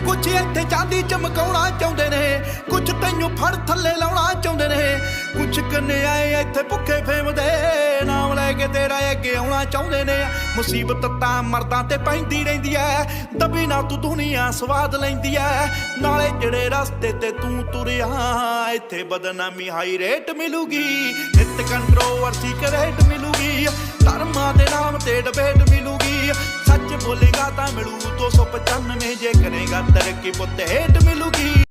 कुछ इत्थे चांदी चमकाउणा चाहुंदे ने, कुछ तैनूं फड़ थल्ले लाउणा चाहुंदे ने, कुछ कन्याए इत्थे भुखे फेमदे नाम लैके तेरा अगे आउणा चाहुंदे ने। मुसीबत तां मर्दां ते पैंदी रहिंदी ऐ, दबी ना तू दुनिया स्वाद लैंदी ऐ। नाले जिहड़े रस्ते ते तूं तुरिया इत्थे बदनामी हाई रेट मिलूगी, नित कंट्रोवर्सी करेट मिलूगी, धर्मां दे नाम ते डिबेट मिलूगी। सच बोलेगा तां मिलू 295, जे करेगा तरक्की पुत्त हेठ मिलूगी।